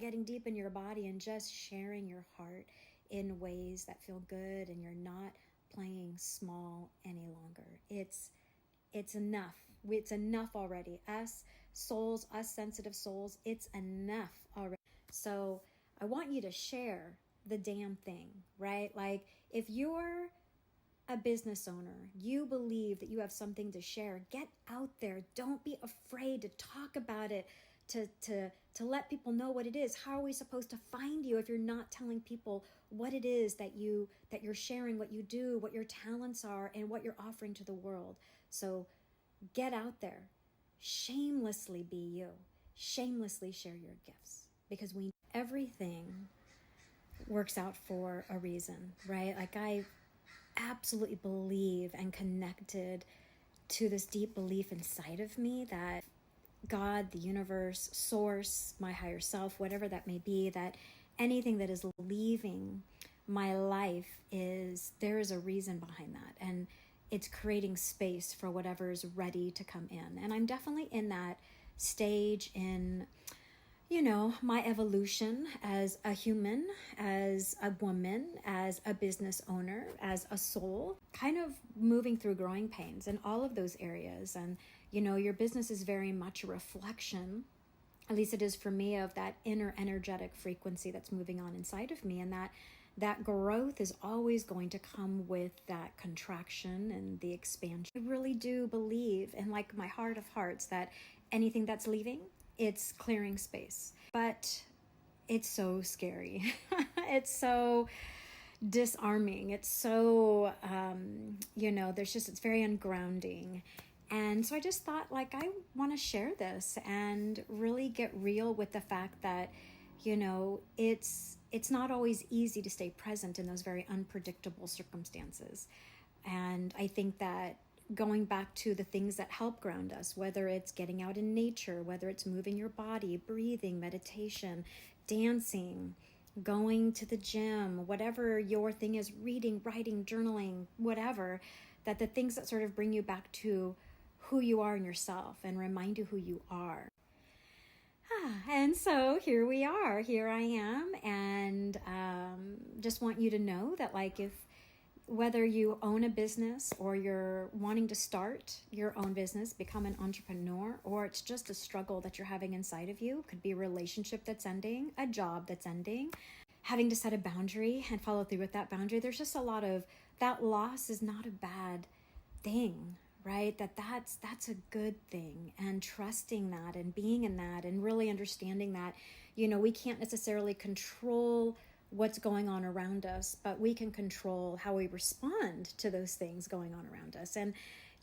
getting deep in your body and just sharing your heart in ways that feel good, and you're not playing small any longer. It's enough. It's enough already. Us souls, us sensitive souls, it's enough already. So I want you to share the damn thing, right? Like, if you're a business owner, you believe that you have something to share, get out there. Don't be afraid to talk about it, to let people know what it is. How are we supposed to find you if you're not telling people what it is that you're sharing, what you do, what your talents are, and what you're offering to the world? So get out there. Shamelessly be you. Shamelessly share your gifts, because everything works out for a reason, right? Like, I absolutely believe and connected to this deep belief inside of me that God, the universe, source, my higher self, whatever that may be, that anything that is leaving my life, there is a reason behind that. And it's creating space for whatever is ready to come in. And I'm definitely in that stage in, my evolution as a human, as a woman, as a business owner, as a soul, kind of moving through growing pains in all of those areas. And, your business is very much a reflection, at least it is for me, of that inner energetic frequency that's moving on inside of me. And that growth is always going to come with that contraction and the expansion. I really do believe, in like my heart of hearts, that anything that's leaving, it's clearing space. But it's so scary. It's so disarming. It's so, it's very ungrounding. And so I just thought, like, I want to share this and really get real with the fact that, it's not always easy to stay present in those very unpredictable circumstances. And I think that going back to the things that help ground us, whether it's getting out in nature, whether it's moving your body, breathing, meditation, dancing, going to the gym, whatever your thing is, reading, writing, journaling, whatever, that the things that sort of bring you back to who you are in yourself and remind you who you are. And so here we are, here I am, and just want you to know that, like, whether you own a business or you're wanting to start your own business, become an entrepreneur, or it's just a struggle that you're having inside of you, could be a relationship that's ending, a job that's ending, having to set a boundary and follow through with that boundary. There's just a lot of that. Loss is not a bad thing, right? That's a good thing. And trusting that and being in that and really understanding that, we can't necessarily control what's going on around us, but we can control how we respond to those things going on around us. And,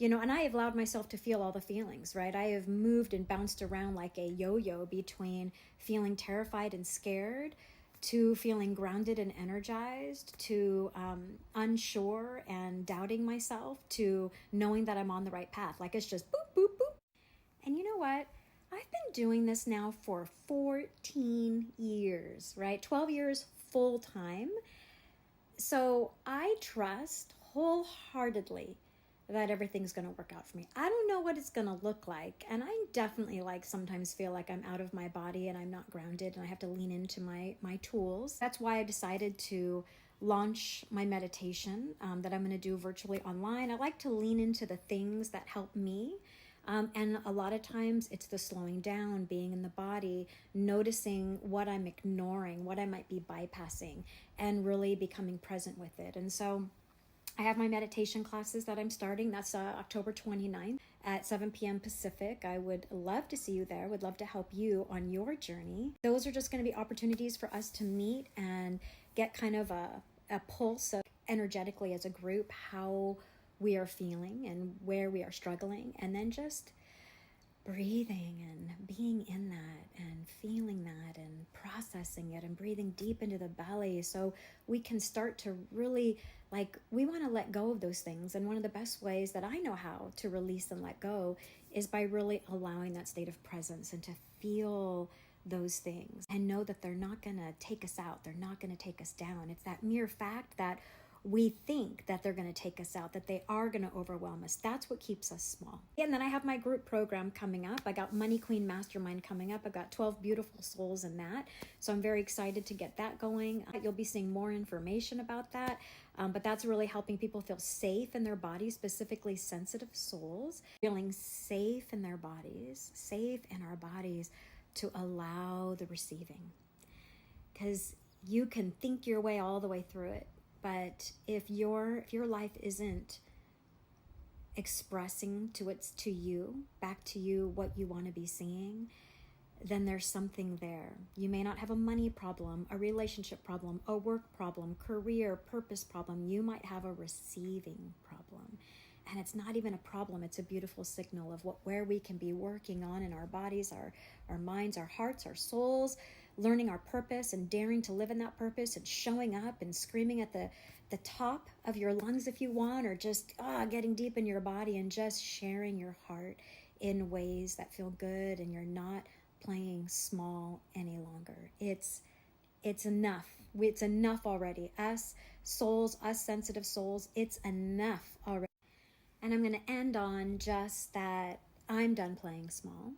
and I have allowed myself to feel all the feelings, right? I have moved and bounced around like a yo-yo between feeling terrified and scared to feeling grounded and energized, to unsure and doubting myself, to knowing that I'm on the right path. Like, it's just boop, boop, boop. And you know what? I've been doing this now for 14 years, right? 12 years full time. So I trust wholeheartedly that everything's going to work out for me. I don't know what it's going to look like. And I definitely sometimes feel like I'm out of my body and I'm not grounded and I have to lean into my tools. That's why I decided to launch my meditation that I'm going to do virtually online. I like to lean into the things that help me. And a lot of times it's the slowing down, being in the body, noticing what I'm ignoring, what I might be bypassing, and really becoming present with it. And so I have my meditation classes that I'm starting. That's October 29th at 7 p.m. Pacific. I would love to see you there. Would love to help you on your journey. Those are just going to be opportunities for us to meet and get kind of a pulse of energetically as a group, how we are feeling and where we are struggling, and then just breathing and being in that and feeling that and processing it and breathing deep into the belly so we can start to really, we want to let go of those things. And one of the best ways that I know how to release and let go is by really allowing that state of presence and to feel those things and know that they're not going to take us out. They're not going to take us down. It's that mere fact that we think that they're going to take us out, that they are going to overwhelm us. That's what keeps us small. And then I have my group program coming up. I got Money Queen Mastermind coming up. I got 12 beautiful souls in that. So I'm very excited to get that going. You'll be seeing more information about that. But that's really helping people feel safe in their bodies, specifically sensitive souls, feeling safe in their bodies, safe in our bodies to allow the receiving. Because you can think your way all the way through it. But if your life isn't expressing to you, back to you, what you want to be seeing, then there's something there. You may not have a money problem, a relationship problem, a work problem, career, purpose problem. You might have a receiving problem. And it's not even a problem. It's a beautiful signal of where we can be working on in our bodies, our minds, our hearts, our souls, learning our purpose and daring to live in that purpose and showing up and screaming at the top of your lungs if you want, or just getting deep in your body and just sharing your heart in ways that feel good, and you're not playing small any longer. It's enough. It's enough already. Us souls, us sensitive souls, it's enough already. And I'm going to end on just that I'm done playing small.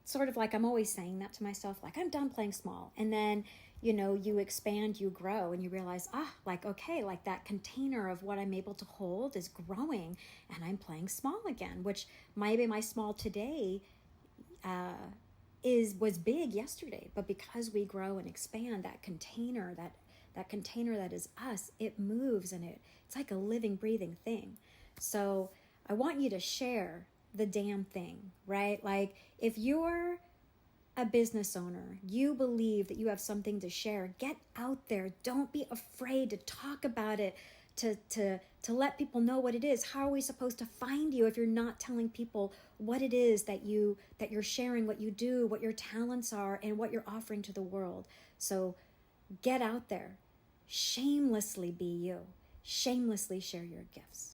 Sort of like I'm always saying that to myself, like I'm done playing small. And then, you expand, you grow, and you realize, okay, like that container of what I'm able to hold is growing, and I'm playing small again, which maybe my small today was big yesterday, but because we grow and expand, that container that is us, it moves, and it's like a living, breathing thing. So I want you to share the damn thing, right? Like if you're a business owner, you believe that you have something to share, get out there. Don't be afraid to talk about it, to let people know what it is. How are we supposed to find you if you're not telling people what it is that you're sharing, what you do, what your talents are, and what you're offering to the world? So get out there. Shamelessly be you. Shamelessly share your gifts.